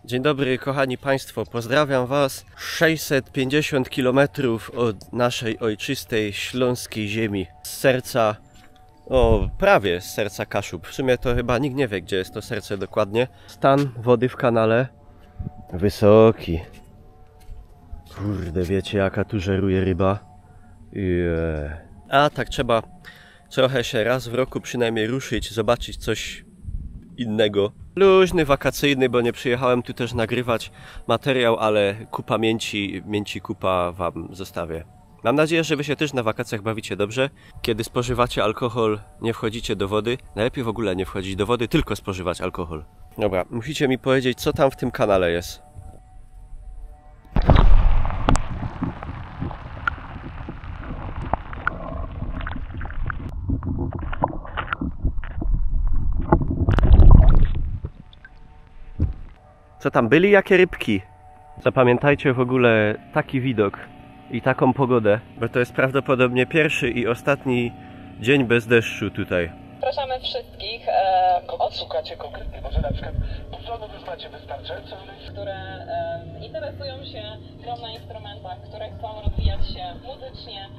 Dzień dobry kochani Państwo, pozdrawiam Was 650 km od naszej ojczystej śląskiej ziemi, z serca, prawie z serca Kaszub. W sumie to chyba nikt nie wie, gdzie jest to serce dokładnie. Stan wody w kanale wysoki. Kurde, wiecie jaka tu żeruje ryba? A tak trzeba trochę się raz w roku przynajmniej ruszyć, zobaczyć coś innego. Luźny, wakacyjny, bo nie przyjechałem tu też nagrywać materiał, ale kupa mięci kupa Wam zostawię. Mam nadzieję, że Wy się też na wakacjach bawicie dobrze. Kiedy spożywacie alkohol, nie wchodzicie do wody. Najlepiej w ogóle nie wchodzić do wody, tylko spożywać alkohol. Dobra, musicie mi powiedzieć, co tam w tym kanale jest. Co tam byli? Jakie rybki? Zapamiętajcie w ogóle taki widok i taką pogodę, bo to jest prawdopodobnie pierwszy i ostatni dzień bez deszczu tutaj. Zapraszamy wszystkich, odszukacie konkretnie, może na przykład puszczonów już macie wystarczająco, które interesują się grą na instrumentach, które chcą rozwijać się muzycznie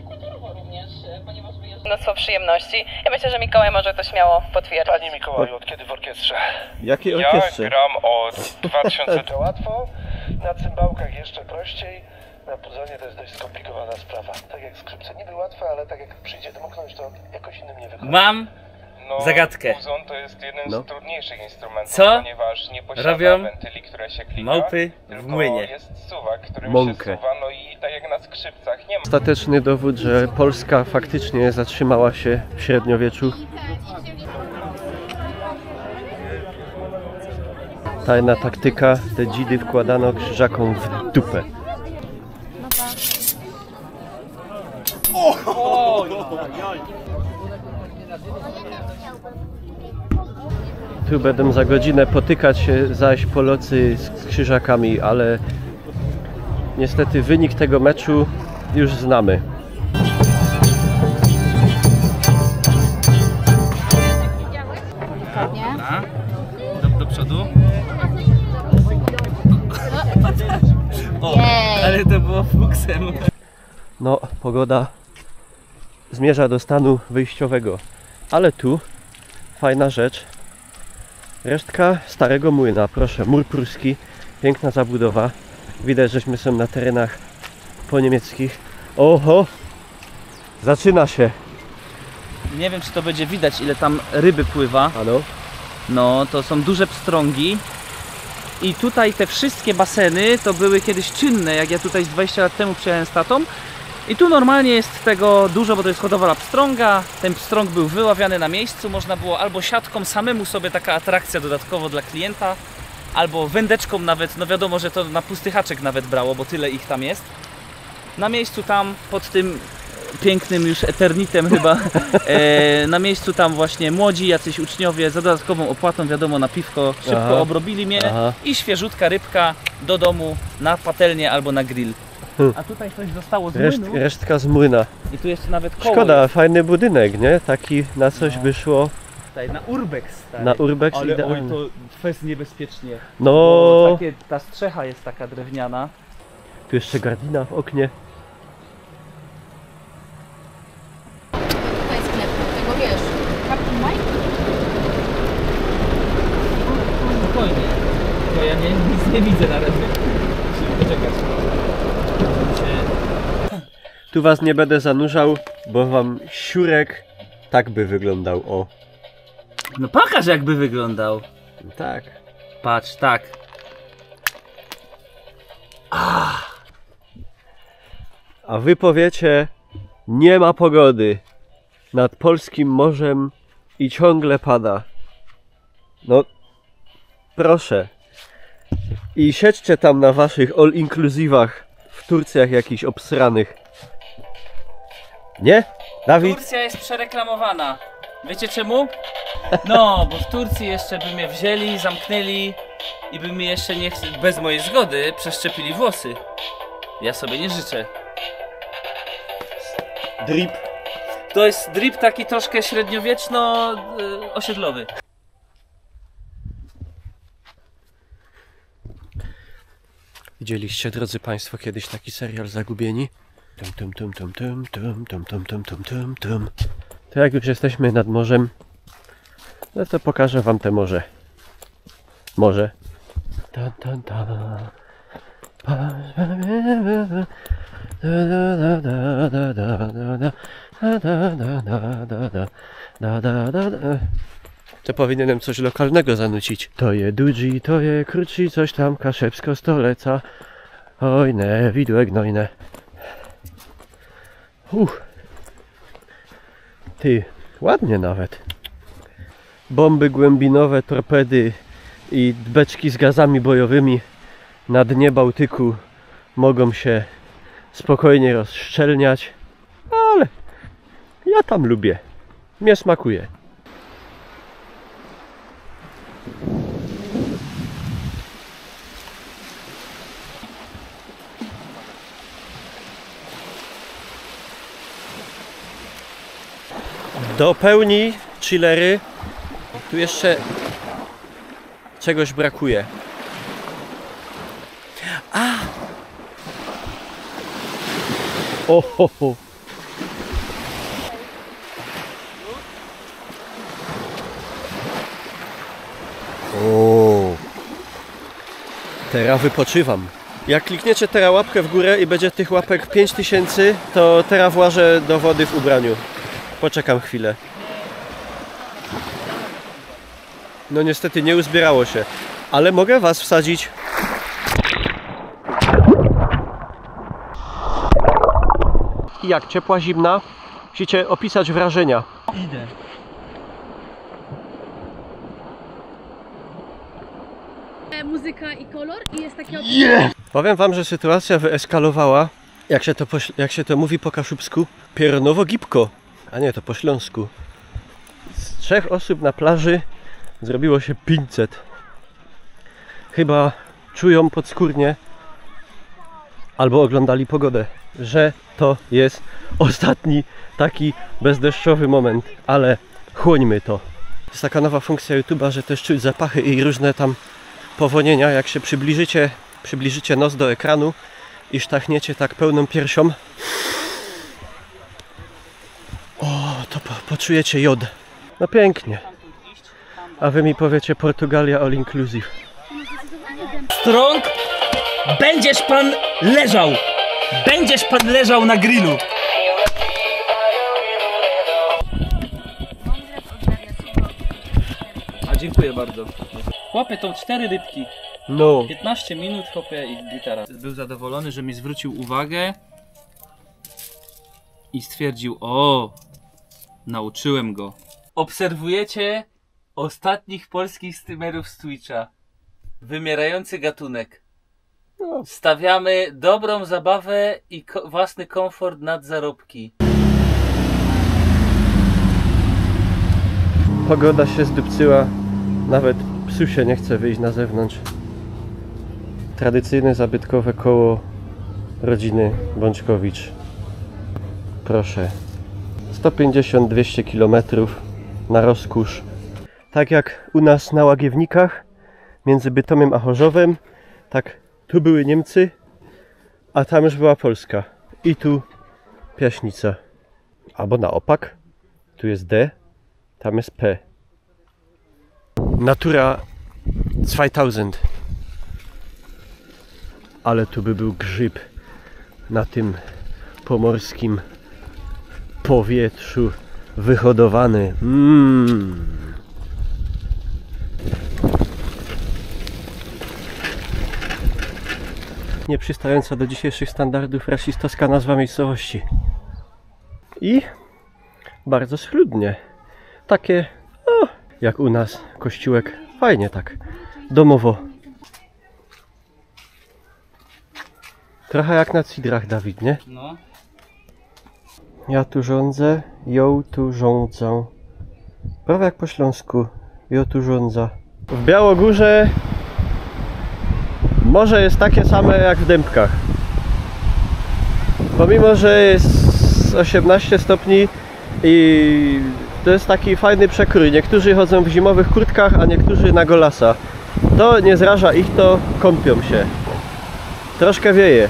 i kulturowo również, ponieważ wyjeżdża mnóstwo przyjemności. Ja myślę, że Mikołaj może to śmiało potwierdzić. Panie Mikołaju, od kiedy w orkiestrze? Jakiej orkiestrze? Ja gram od 2000. To łatwo, na cymbałkach jeszcze prościej, na puzonie to jest dość skomplikowana sprawa. Tak jak skrzypce niby łatwe, ale tak jak przyjdzie dmuchnąć, to jakoś innym nie wychodzi. Mam zagadkę. Puzon to jest jeden z trudniejszych instrumentów, Co ponieważ nie posiada robią wentyli, które się klika, małpy w młynie? Jest suwak, którym Mąkę. się suwa, no i tak jak na skrzypcach nie ma. Ostateczny dowód, że Polska faktycznie zatrzymała się w średniowieczu. Tajna taktyka, te dzidy wkładano krzyżakom w dupę. Tu będę za godzinę potykać się zaś po nocy z krzyżakami, ale niestety wynik tego meczu już znamy. Do przodu. O, ale to było fuksem. No, pogoda zmierza do stanu wyjściowego, ale tu fajna rzecz. Resztka starego młyna, proszę, mur pruski, piękna zabudowa. Widać, żeśmy są na terenach poniemieckich. Oho! Zaczyna się! Nie wiem, czy to będzie widać, ile tam ryby pływa. Ano? No, to są duże pstrągi. I tutaj te wszystkie baseny to były kiedyś czynne, jak ja tutaj z 20 lat temu przyjechałem z tatą. I tu normalnie jest tego dużo, bo to jest hodowla pstrąga. Ten pstrąg był wyławiany na miejscu. Można było albo siatką samemu sobie, taka atrakcja dodatkowo dla klienta, albo wędeczką nawet. No wiadomo, że to na pusty haczek nawet brało, bo tyle ich tam jest. Na miejscu tam, pod tym pięknym już eternitem chyba, na miejscu tam właśnie młodzi, jacyś uczniowie za dodatkową opłatą, wiadomo, na piwko szybko obrobili mnie i świeżutka rybka do domu na patelnię albo na grill. A tutaj coś zostało z młynu. Resztka z młyna. I tu jeszcze nawet koło. Szkoda, jest. fajny budynek, nie? Taki na coś by szło. Tutaj na urbex. Stary. Na urbex ale idealnie. oj, to jest niebezpiecznie. No, Bo ta strzecha jest taka drewniana. tu jeszcze gardina w oknie. Tutaj sklep, tego wiesz, Captain Mike? Spokojnie. Bo ja nic nie widzę na razie. Musimy poczekać. Tu was nie będę zanurzał, bo wam siurek tak by wyglądał, o. No pokaż, jakby wyglądał. Tak. Patrz, tak. A wy powiecie, nie ma pogody nad polskim morzem i ciągle pada. No, proszę. I siedźcie tam na waszych all-inclusivach w Turcjach jakichś obsranych. Nie? Dawid? Turcja jest przereklamowana. Wiecie czemu? No, bo w Turcji jeszcze by mnie wzięli, zamknęli i by mi jeszcze nie bez mojej zgody przeszczepili włosy. Ja sobie nie życzę. Drip. To jest drip taki troszkę średniowieczno osiedlowy. Widzieliście, drodzy Państwo, kiedyś taki serial Zagubieni? To jak już jesteśmy nad morzem, no to pokażę Wam te morze. Morze. To powinienem coś lokalnego zanucić. To je dudzi, to je kruci, coś tam kaszepsko stoleca. Oj ne, widłe gnojne. Ty, ładnie nawet. Bomby głębinowe, torpedy i beczki z gazami bojowymi na dnie Bałtyku mogą się spokojnie rozszczelniać, ale ja tam lubię. Mnie smakuje. Do pełni chillery tu jeszcze czegoś brakuje. Ohoho. O. Teraz wypoczywam. Jak klikniecie teraz łapkę w górę i będzie tych łapek 5000, to teraz włożę do wody w ubraniu. Poczekam chwilę. No niestety nie uzbierało się, ale mogę was wsadzić. Jak ciepła, zimna? Musicie opisać wrażenia. Idę. Muzyka i kolor i jest takie... Powiem wam, że sytuacja wyeskalowała, jak się to mówi po kaszubsku, piernowo gibko. A nie, to po śląsku. Z 3 osób na plaży zrobiło się 500. Chyba czują podskórnie, albo oglądali pogodę, że to jest ostatni taki bezdeszczowy moment, ale chłońmy to. Jest taka nowa funkcja YouTube'a, że też czuć zapachy i różne tam powonienia. Jak się przybliżycie nos do ekranu i sztachniecie tak pełną piersią, to poczujecie jod. No pięknie. A wy mi powiecie Portugalia all inclusive. Strong, będziesz pan leżał! Będziesz pan leżał na grillu! A dziękuję bardzo. Chłopie, to 4 rybki. No. 15 minut, chłopie, i gitara. Był zadowolony, że mi zwrócił uwagę i stwierdził, o, nauczyłem go. Obserwujecie ostatnich polskich streamerów z Twitcha. Wymierający gatunek. Stawiamy dobrą zabawę i własny komfort nad zarobki. Pogoda się zdupcyła. Nawet psu się nie chce wyjść na zewnątrz. Tradycyjne zabytkowe koło rodziny Bączkowicz. Proszę. 150-200 km na rozkusz. Tak jak u nas na Łagiewnikach, między Bytomiem a Chorzowem, tak tu były Niemcy, a tam już była Polska. I tu Piaśnica. Albo na opak. Tu jest D, tam jest P. Natura 2000. Ale tu by był grzyb na tym pomorskim powietrzu wyhodowany. Nieprzystająca do dzisiejszych standardów rasistowska nazwa miejscowości. I bardzo schludnie. Takie, jak u nas, kościółek. Fajnie tak, domowo. Trochę jak na Cidrach, Dawid, nie? No. Ja tu rządzę, ją tu rządzę. Prawie jak po śląsku, ją tu rządza. W Białogórze morze jest takie same jak w Dębkach. Pomimo, że jest 18 stopni i to jest taki fajny przekrój. Niektórzy chodzą w zimowych kurtkach, a niektórzy na golasa. To nie zraża ich, to kąpią się. Troszkę wieje.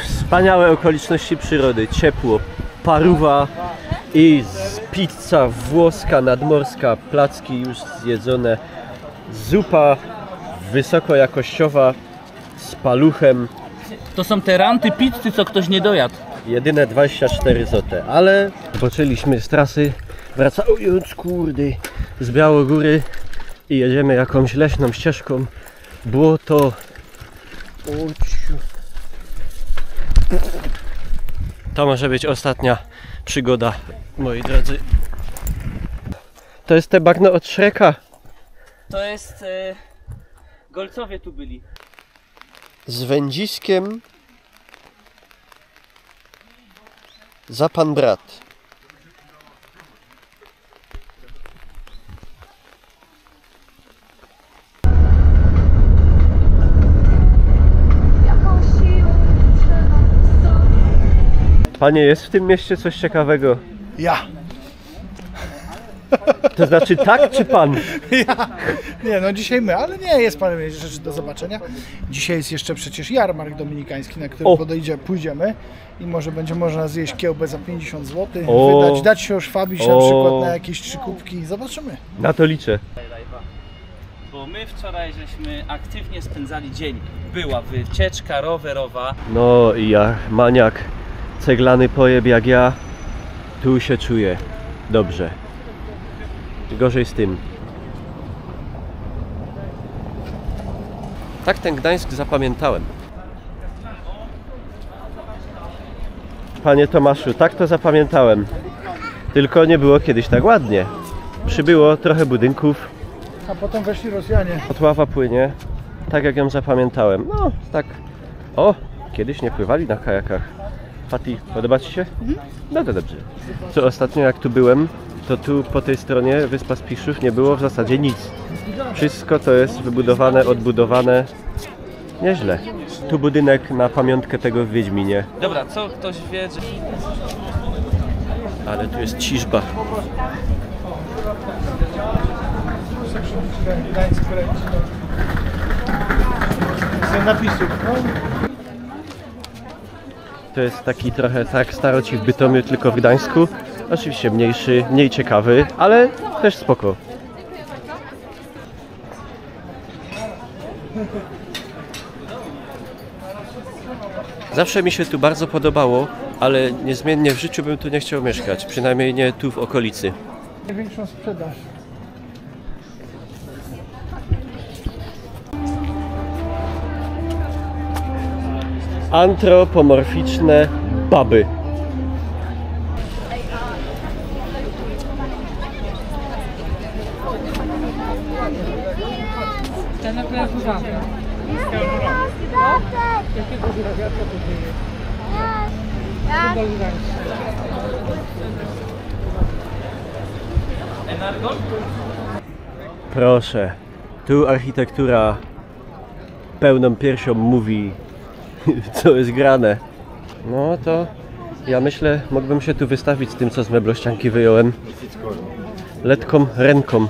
Wspaniałe okoliczności przyrody, ciepło, paruwa i pizza włoska, nadmorska, placki już zjedzone, zupa wysokojakościowa z paluchem. To są te ranty pizzy, co ktoś nie dojadł. Jedyne 24 zł, ale poczęliśmy z trasy, wracając z Białogóry i jedziemy jakąś leśną ścieżką, błoto. To może być ostatnia przygoda, moi drodzy. To jest te bagno od Shreka. To jest... Golcowie tu byli. Z wędziskiem za pan brat. Panie, jest w tym mieście coś ciekawego? Ja. To znaczy tak czy pan? Ja. Nie, no dzisiaj my, ale nie, jest parę rzeczy do zobaczenia. Dzisiaj jest jeszcze przecież jarmark dominikański, na który pójdziemy i może będzie można zjeść kiełbę za 50 zł, dać się oszwabić na przykład na jakieś 3 kubki. Zobaczymy. Na to liczę. Bo my wczoraj żeśmy aktywnie spędzali dzień. Była wycieczka rowerowa. No i ja, maniak, ceglany pojeb jak ja, tu się czuję dobrze. Gorzej z tym. Tak ten Gdańsk zapamiętałem. Panie Tomaszu, tak to zapamiętałem. Tylko nie było kiedyś tak ładnie. Przybyło trochę budynków. A potem weszli Rosjanie. Otława płynie, tak jak ją zapamiętałem. No, tak. O, kiedyś nie pływali na kajakach. Fati, podoba Ci się? No to dobrze. Co ostatnio jak tu byłem, to tu po tej stronie Wyspa Spiszów nie było w zasadzie nic. Wszystko to jest wybudowane, odbudowane. Nieźle. Tu budynek na pamiątkę tego w Wiedźminie. Dobra, co ktoś wie, że... Ale tu jest ciżba. Napisów. To jest taki trochę tak starocich Bytomiu, tylko w Gdańsku. Oczywiście mniejszy, mniej ciekawy, ale też spoko. Zawsze mi się tu bardzo podobało, ale niezmiennie w życiu bym tu nie chciał mieszkać. Przynajmniej nie tu w okolicy. Największą sprzedaż. Antropomorficzne baby. Proszę, tu architektura pełną piersią mówi, co jest grane. No to ja myślę, mógłbym się tu wystawić z tym, co z meblościanki wyjąłem. Letką ręką.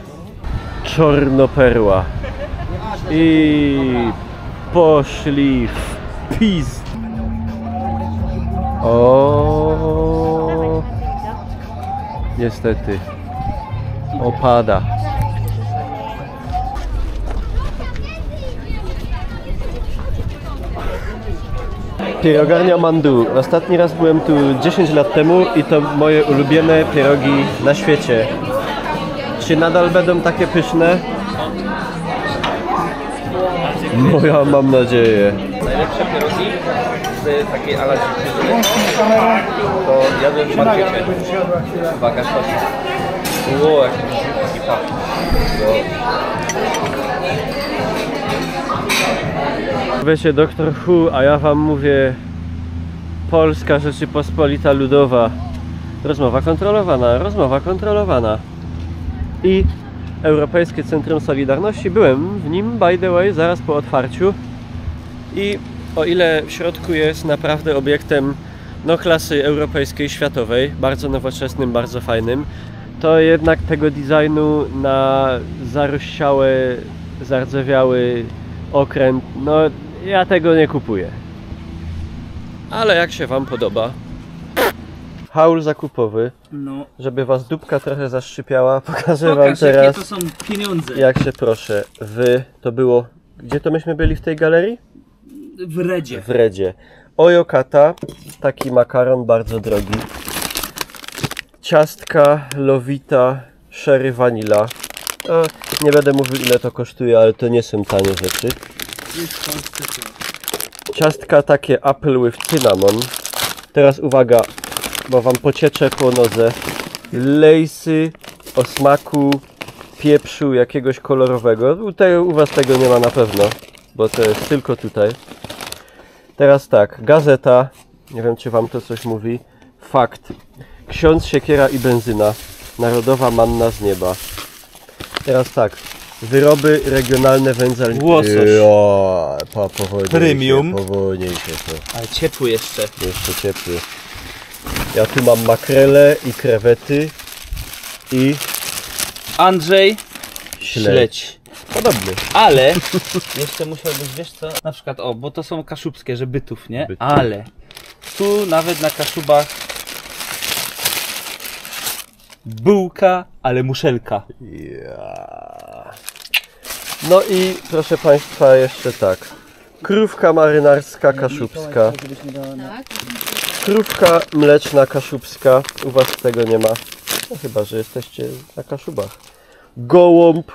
Czornoperła. I poszli w pizd. O, niestety opada. Pierogarnia Mandu. Ostatni raz byłem tu 10 lat temu i to moje ulubione pierogi na świecie. Czy nadal będą takie pyszne? No ja mam nadzieję. Najlepsze pierogi z takiej ala dziczyzny to jadłem w markecie. Uwaga, sztos. Ło, jaki pach. Wiecie, Doktor Who, a ja wam mówię Polska Rzeczypospolita Ludowa. Rozmowa kontrolowana, rozmowa kontrolowana. I Europejskie Centrum Solidarności. Byłem w nim, by the way, zaraz po otwarciu. I o ile w środku jest naprawdę obiektem no, klasy europejskiej, światowej, bardzo nowoczesnym, bardzo fajnym, to jednak tego designu na zarościałe, zardzewiały okręt. No ja tego nie kupuję. Ale jak się wam podoba? Haul zakupowy, No, żeby was dupka trochę zaszczypiała. Pokażę wam pokaż, jakie teraz, to są pieniądze. jak się proszę. To było... Gdzie to myśmy byli w tej galerii? W Redzie. W Redzie. Oyokata, taki makaron bardzo drogi. Ciastka, lowita, sherry vanilla. Nie będę mówił ile to kosztuje, ale to nie są tanie rzeczy. Ciastka takie apple with cinnamon. Teraz uwaga, bo wam pociecze po nodze. Lejsy o smaku pieprzu jakiegoś kolorowego. U was tego nie ma na pewno, bo to jest tylko tutaj. Teraz tak, gazeta. Nie wiem, czy wam to coś mówi. Fakt. Ksiądz, siekiera i benzyna. Narodowa manna z nieba. Teraz tak. Wyroby regionalne wędzarni. Łosoś. Premium. Powolniej się to. Ale ciepły jeszcze. Jeszcze ciepły. Ja tu mam makrele i krewety i Andrzej, śledź. podobny. Ale jeszcze musiałbyś, wiesz co? Na przykład, bo to są kaszubskie, że bytów, nie? Bytów. Ale tu nawet na Kaszubach bułka, ale muszelka. No i proszę państwa jeszcze tak. Krówka marynarska kaszubska. Tak. Krówka mleczna kaszubska. U was tego nie ma. No chyba, że jesteście na Kaszubach. Gołąb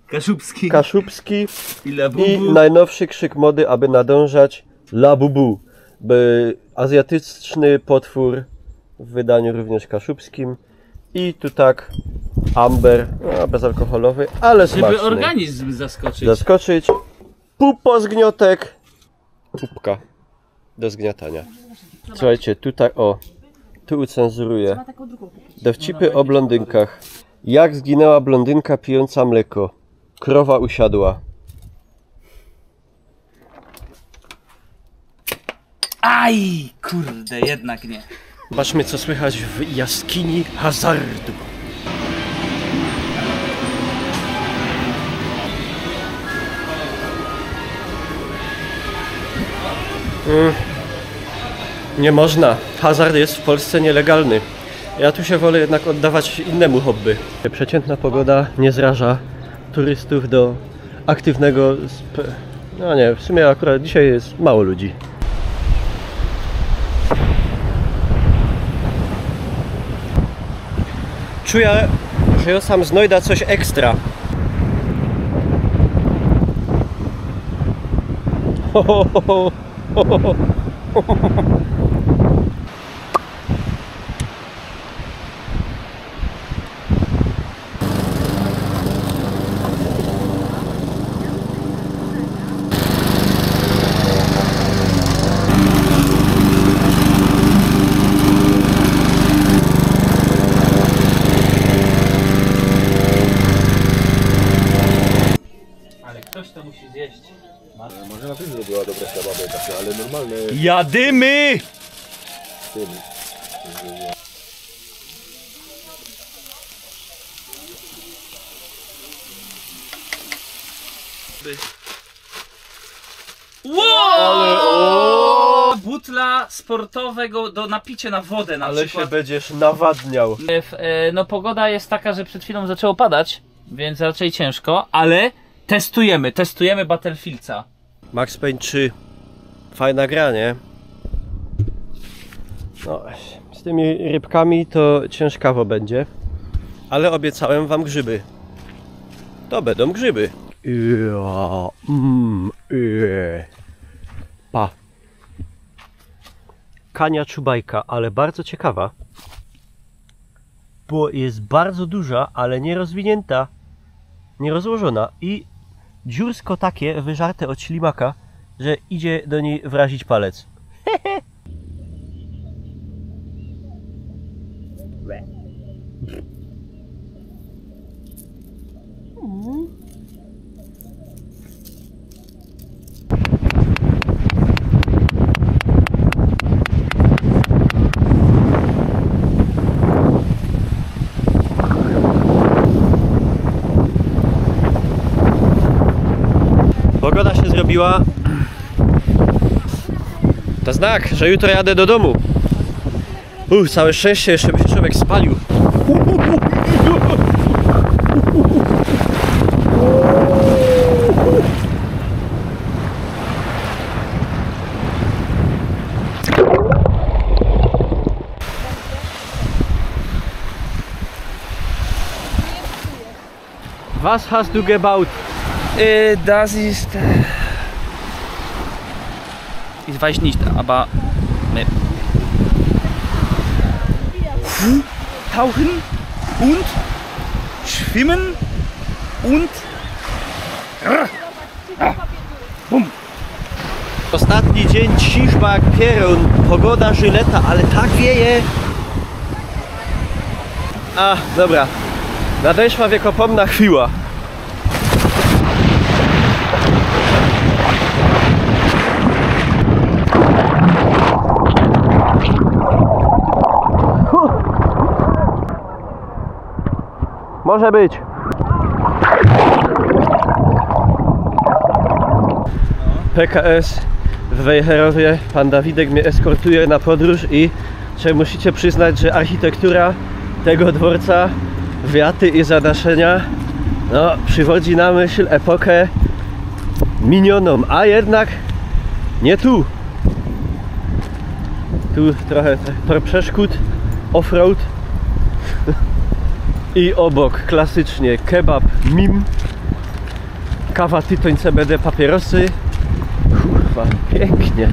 Kaszubski. kaszubski I i najnowszy krzyk mody, aby nadążać Labubu. Azjatyczny potwór w wydaniu również kaszubskim. I tu tak amber, bezalkoholowy, ale Żeby smaczny. organizm zaskoczyć. Zaskoczyć. Pupozgniotek. Pupka do zgniatania. Słuchajcie, tutaj tu ucenzuruję. Dowcipy o blondynkach. Jak zginęła blondynka pijąca mleko? Krowa usiadła. Aj, kurde, jednak nie. Zobaczmy, co słychać w jaskini hazardu. Nie można. Hazard jest w Polsce nielegalny. Ja tu się wolę jednak oddawać innemu hobby. Przeciętna pogoda nie zraża turystów do aktywnego... No nie, w sumie akurat dzisiaj jest mało ludzi. Czuję, że ja sam znajdę coś ekstra. Ale ktoś to musi zjeść. Może na pewno była dobra kebaby takie, ale normalne Jadymy! tym. Wow! Butla sportowego do napicia na wodę na Ale się przykład. będziesz nawadniał. No pogoda jest taka, że przed chwilą zaczęło padać, więc raczej ciężko, ale testujemy Battlefieldsa. Max Payne 3. Fajna gra, nie? No, z tymi rybkami to ciężkawo będzie. Ale obiecałem wam grzyby. To będą grzyby. Pa. Kania czubajka, ale bardzo ciekawa. Bo jest bardzo duża, ale nierozwinięta. Nierozłożona. I dziursko takie wyżarte od ślimaka, że idzie do niej wrazić palec. Pogoda odbiła. To znak, że jutro jadę do domu. Całe szczęście, jeszcze by się człowiek spalił. Was hast du gebaut? Das ist... Ich weiß nicht, aber... Tauchen und schwimmen und... Ostatni dzień ciszba jak pierun, pogoda żyleta, ale tak wieje. Dobra. Nadeszła wiekopomna chwila. Może być. PKS w Wejherowie. Pan Dawidek mnie eskortuje na podróż i musicie przyznać, że architektura tego dworca, wiaty i zadaszenia, no, przywodzi na myśl epokę minioną, a jednak nie tu. Tu trochę tor przeszkód, offroad i obok klasycznie kebab, mim, kawa, tytoń, CBD, papierosy. Kurwa, pięknie.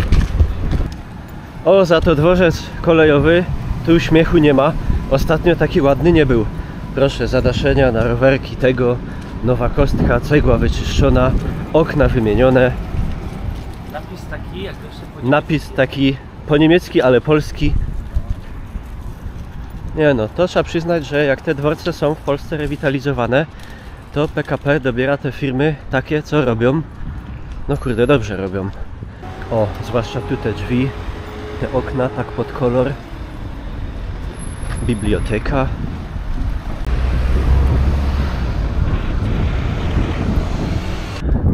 O, za to dworzec kolejowy, tu śmiechu nie ma. Ostatnio taki ładny nie był. Proszę, zadaszenia na rowerki tego, nowa kostka, cegła wyczyszczona, okna wymienione. Napis taki, jak to się Napis taki po niemiecki, ale polski. Nie no, to trzeba przyznać, że jak te dworce są w Polsce rewitalizowane, to PKP dobiera te firmy takie, co robią. No kurde, dobrze robią. O, zwłaszcza tu te drzwi, te okna tak pod kolor. Biblioteka.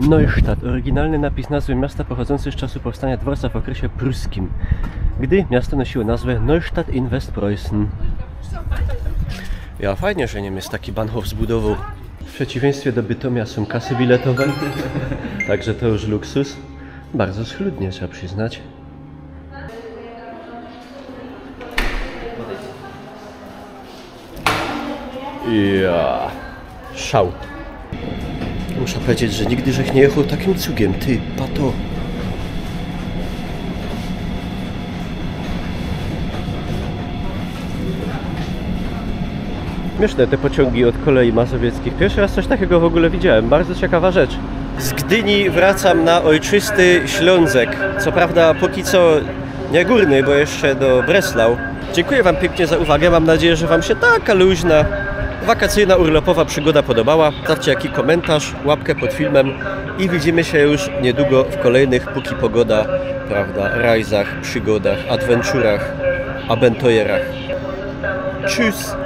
Neustadt. Oryginalny napis nazwy miasta pochodzący z czasu powstania dworca w okresie pruskim, gdy miasto nosiło nazwę Neustadt in Westpreußen. Ja, fajnie, że Niemiec taki Bahnhof zbudował. W przeciwieństwie do Bytomia są kasy biletowe, także to już luksus. Bardzo schludnie, trzeba przyznać. Ja, szał. Muszę powiedzieć, że nigdy żech nie jechał takim cugiem. Ty, pato. Śmieszne te pociągi od kolei mazowieckich. Pierwszy raz coś takiego w ogóle widziałem. Bardzo ciekawa rzecz. Z Gdyni wracam na ojczysty Ślązek. Co prawda póki co nie górny, bo jeszcze do Breslau. Dziękuję Wam pięknie za uwagę. Mam nadzieję, że Wam się taka luźna, wakacyjna, urlopowa przygoda podobała. Zostawcie jakiś komentarz, łapkę pod filmem i widzimy się już niedługo w kolejnych, póki pogoda, prawda, rajzach, przygodach, adventurach, abentojerach. Tschüss!